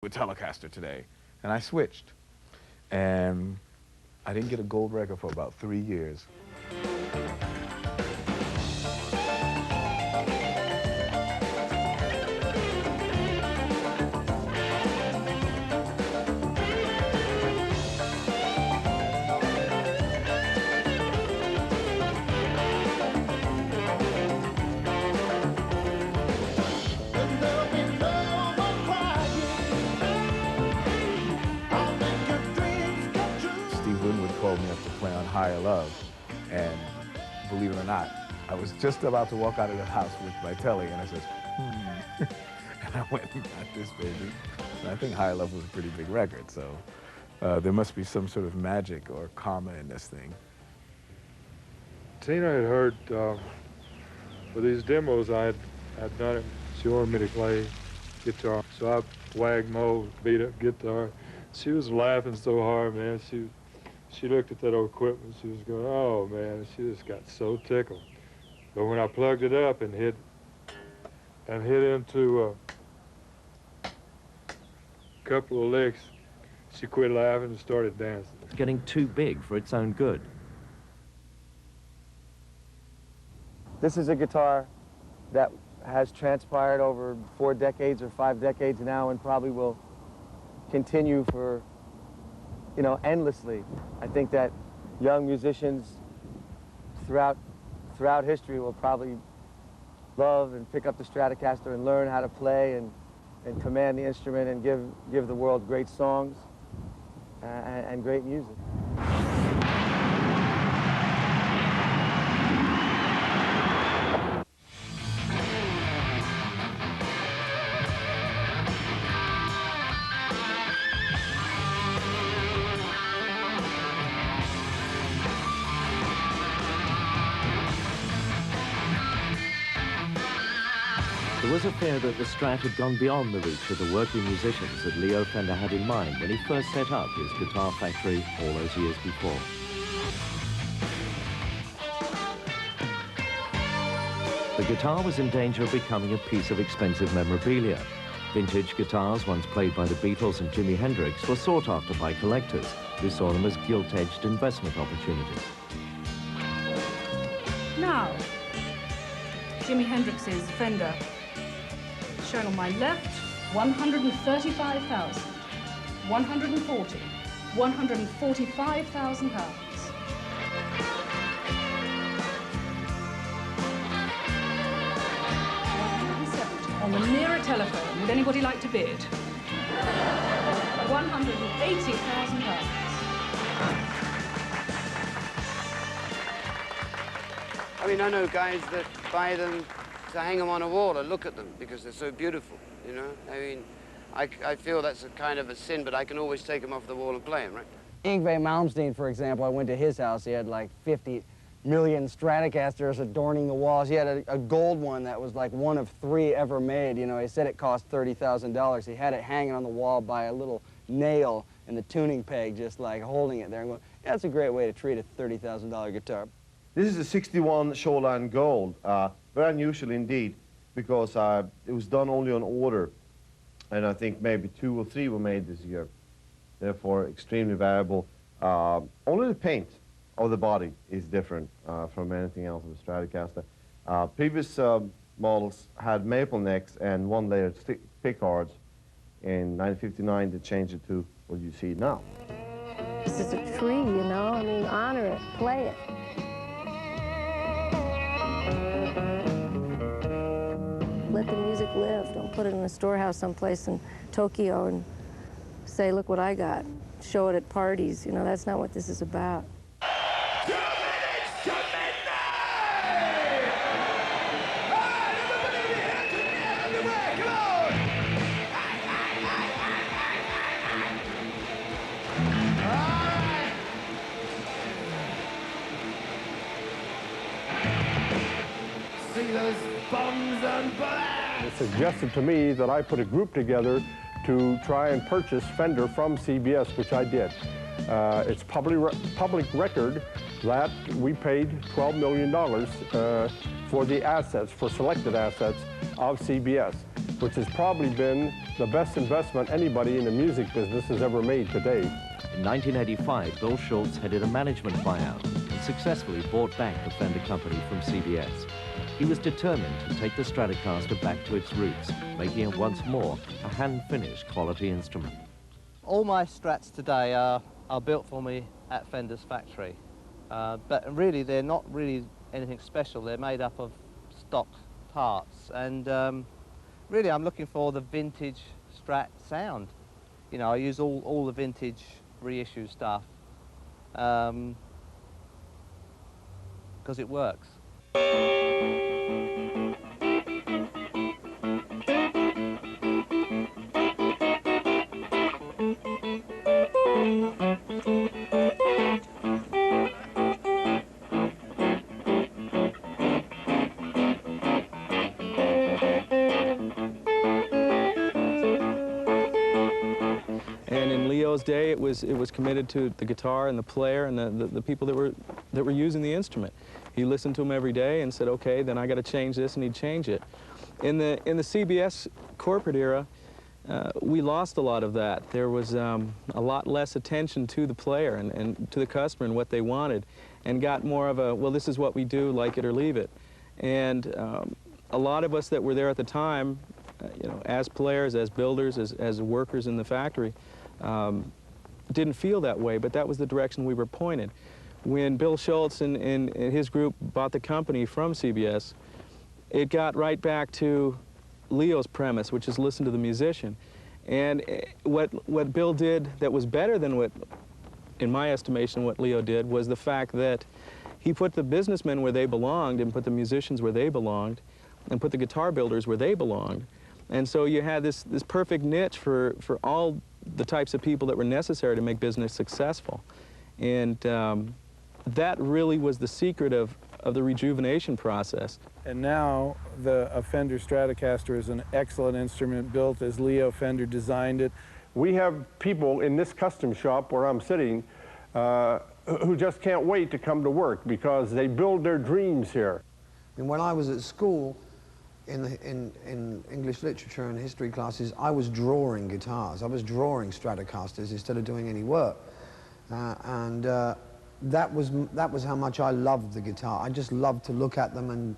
with Telecaster today, and I switched. And I didn't get a gold record for about 3 years. Called me up to play on Higher Love, and believe it or not, I was just about to walk out of the house with my telly, and I said, and I went and got this baby. And I think Higher Love was a pretty big record, so there must be some sort of magic or karma in this thing. Tina had heard with these demos I'd done it. She wanted me to play guitar, so I wagged my old beat-up guitar. She was laughing so hard, man. She looked at that old equipment, she was going, oh man, she just got so tickled. But when I plugged it up and hit into a couple of licks, she quit laughing and started dancing. It's getting too big for its own good. This is a guitar that has transpired over 4 decades or 5 decades now, and probably will continue for, you know, endlessly. I think that young musicians throughout history will probably love and pick up the Stratocaster and learn how to play and command the instrument and give the world great songs and great music. There was a fear that the Strat had gone beyond the reach of the working musicians that Leo Fender had in mind when he first set up his guitar factory all those years before. The guitar was in danger of becoming a piece of expensive memorabilia. Vintage guitars, once played by the Beatles and Jimi Hendrix, were sought after by collectors who saw them as gilt-edged investment opportunities. Now, Jimi Hendrix's Fender, shown on my left, 135,000, 140, 145,000 pounds. On the nearer telephone, would anybody like to bid? 180,000 pounds. I mean, I know guys that buy them to hang them on a wall and look at them because they're so beautiful, you know? I mean, I feel that's a kind of a sin, but I can always take them off the wall and play them, right? Yngwie Malmsteen, for example, I went to his house. He had like 50 million Stratocasters adorning the walls. He had a gold one that was like one of 3 ever made. You know, he said it cost $30,000. He had it hanging on the wall by a little nail and the tuning peg, just like holding it there. And going, yeah, that's a great way to treat a $30,000 guitar. This is a 61 Shoreline Gold. Very unusual indeed, because it was done only on order, and I think maybe 2 or 3 were made this year. Therefore, extremely valuable. Only the paint of the body is different from anything else of the Stratocaster. Previous models had maple necks and 1-layered pickguards. In 1959, they changed it to what you see now. This is a tree, you know? I mean, honor it, play it. Let the music live. Don't put it in a storehouse someplace in Tokyo and say, look what I got. Show it at parties. You know, that's not what this is about. 2 minutes to midnight! Everywhere, come on! All right. See those bombs and bullets! It suggested to me that I put a group together to try and purchase Fender from CBS, which I did. It's public record that we paid $12 million for the assets, for selected assets of CBS. which has probably been the best investment anybody in the music business has ever made to date. In 1985, Bill Schultz headed a management buyout and successfully bought back the Fender company from CBS. He was determined to take the Stratocaster back to its roots, making it once more a hand-finished quality instrument. All my Strats today are built for me at Fender's factory, but really they're not really anything special. They're made up of stock parts, and really I'm looking for the vintage Strat sound. You know, I use all the vintage reissue stuff because it works. Day, it was committed to the guitar and the player and the people that were using the instrument. He listened to them every day and said, okay, then I got to change this, and he'd change it. In the CBS corporate era, we lost a lot of that. There was a lot less attention to the player and to the customer and what they wanted, and got more of a, well, this is what we do, like it or leave it. And a lot of us that were there at the time, you know, as players, as builders, as workers in the factory, didn't feel that way, but that was the direction we were pointed. When Bill Schultz and his group bought the company from CBS, it got right back to Leo's premise, which is listen to the musician. And what Bill did that was better than what, in my estimation, what Leo did, was the fact that he put the businessmen where they belonged and put the musicians where they belonged and put the guitar builders where they belonged. And so you had this perfect niche for all the types of people that were necessary to make business successful. And that really was the secret of the rejuvenation process. And now a Fender Stratocaster is an excellent instrument built as Leo Fender designed it. We have people in this custom shop where I'm sitting who just can't wait to come to work because they build their dreams here. And when I was at school, in English literature and history classes, I was drawing guitars. I was drawing Stratocasters instead of doing any work. That was how much I loved the guitar. I just loved to look at them, and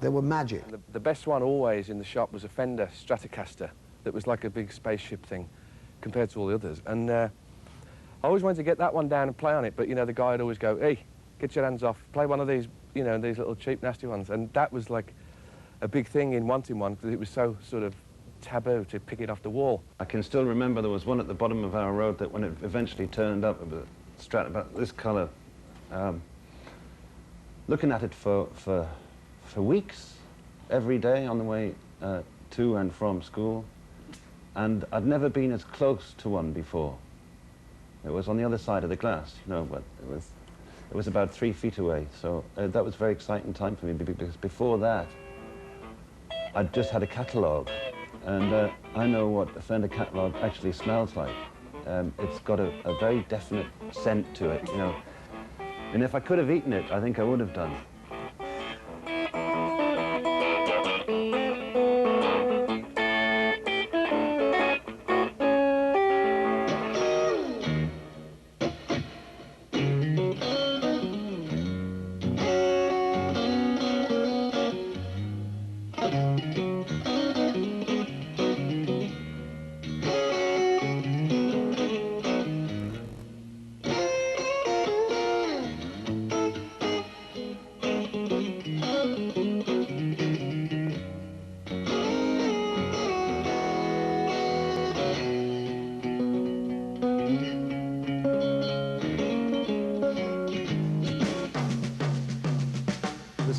they were magic. The best one always in the shop was a Fender Stratocaster that was like a big spaceship thing compared to all the others. And I always wanted to get that one down and play on it, but you know, the guy would always go, hey, get your hands off, play one of these, you know, these little cheap, nasty ones. And that was like a big thing in wanting one, because it was so sort of taboo to pick it off the wall. I can still remember there was one at the bottom of our road that when it eventually turned up, it was a Strat about this colour. Looking at it for weeks, every day on the way to and from school, and I'd never been as close to one before. It was on the other side of the glass, you know, but it was about 3 feet away, so that was a very exciting time for me, because before that, I'd just had a catalogue, and I know what a Fender catalogue actually smells like. It's got a very definite scent to it, you know. And if I could have eaten it, I think I would have done.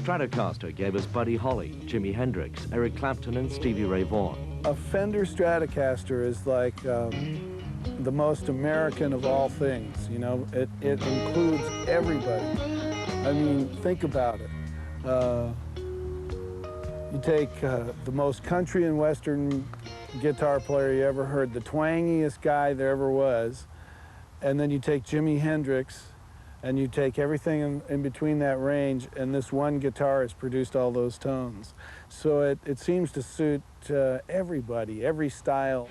Stratocaster gave us Buddy Holly, Jimi Hendrix, Eric Clapton, and Stevie Ray Vaughan. A Fender Stratocaster is like the most American of all things, you know. It includes everybody. I mean, think about it. You take the most country and western guitar player you ever heard, the twangiest guy there ever was, and then you take Jimi Hendrix, and you take everything in between that range, and this one guitar has produced all those tones. So it seems to suit everybody, every style.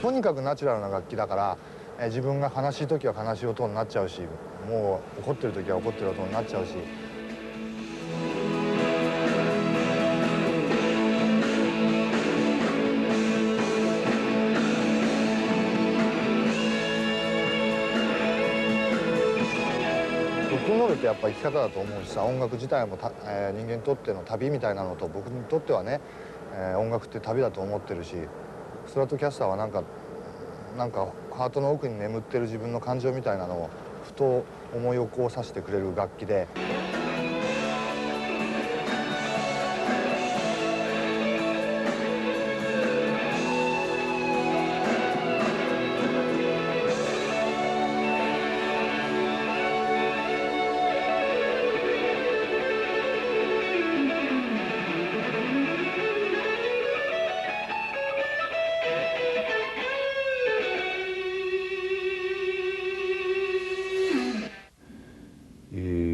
とにかくナチュラルな楽器だから、自分が悲しい時は悲しい音になっちゃうし、もう怒ってる時は怒ってる音になっちゃうし。ロックンロールってやっぱ生き方だと思うしさ、音楽自体も人間にとっての旅みたいなのと、僕にとってはね、音楽って旅だと思ってるし、ストラトキャスターはなんかハートの奥に眠ってる自分の感情みたいなのをふと思い起こさせてくれる楽器で。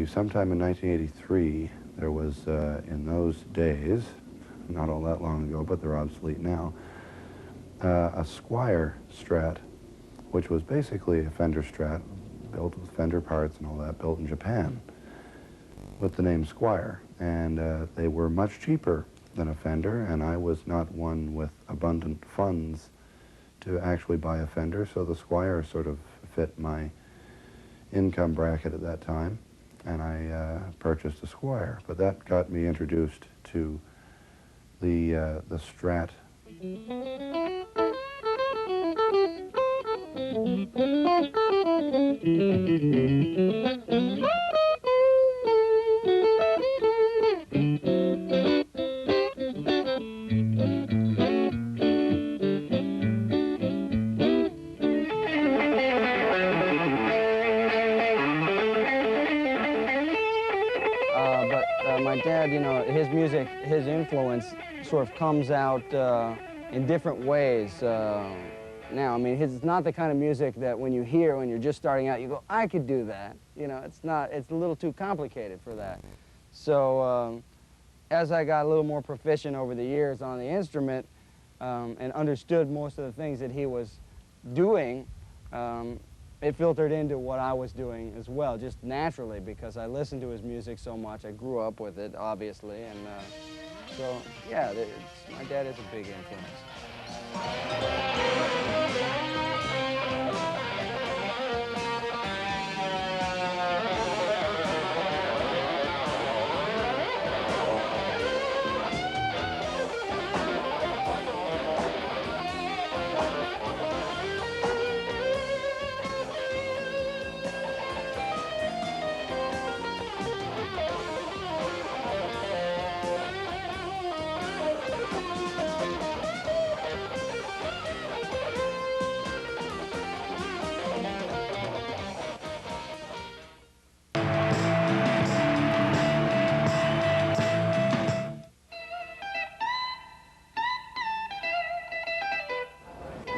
Sometime in 1983, there was, in those days, not all that long ago, but they're obsolete now, a Squier Strat, which was basically a Fender Strat, built with Fender parts and all that, built in Japan, with the name Squier. And they were much cheaper than a Fender, and I was not one with abundant funds to actually buy a Fender, so the Squier sort of fit my income bracket at that time. And I purchased a Squier, but that got me introduced to the Strat. My dad, you know, his music, his influence sort of comes out in different ways now. I mean, it's not the kind of music that when you hear, when you're just starting out, you go, I could do that. You know, it's not, it's a little too complicated for that. So as I got a little more proficient over the years on the instrument and understood most of the things that he was doing, it filtered into what I was doing as well, just naturally, because I listened to his music so much. I grew up with it, obviously, and so, yeah, my dad is a big influence.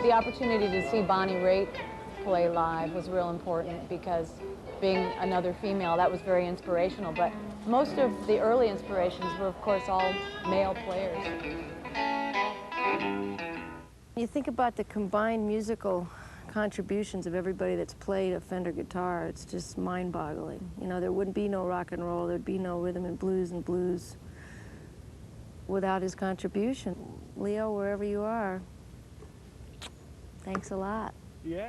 The opportunity to see Bonnie Raitt play live was real important because being another female, that was very inspirational. But most of the early inspirations were, of course, all male players. You think about the combined musical contributions of everybody that's played a Fender guitar, it's just mind-boggling. You know, there wouldn't be no rock and roll, there'd be no rhythm and blues without his contribution. Leo, wherever you are, thanks a lot. Yeah.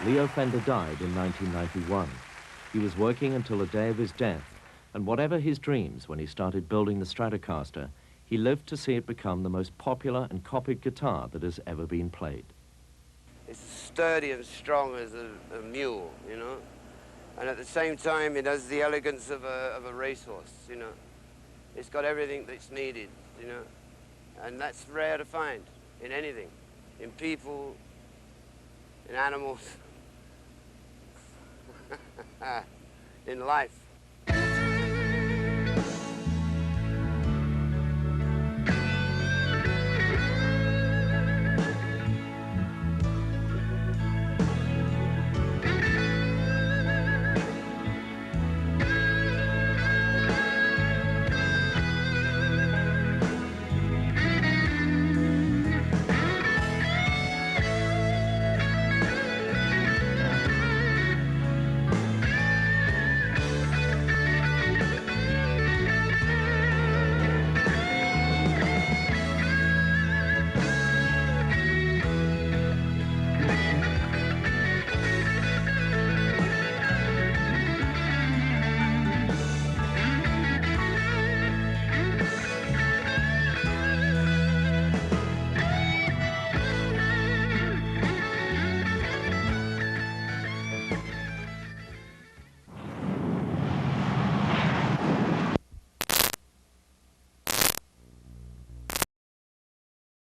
Leo Fender died in 1991. He was working until the day of his death, and whatever his dreams when he started building the Stratocaster, he lived to see it become the most popular and copied guitar that has ever been played. It's sturdy and strong as a mule, you know, and at the same time it has the elegance of a racehorse, you know. It's got everything that's needed, you know, and that's rare to find in anything, in people, in animals, in life.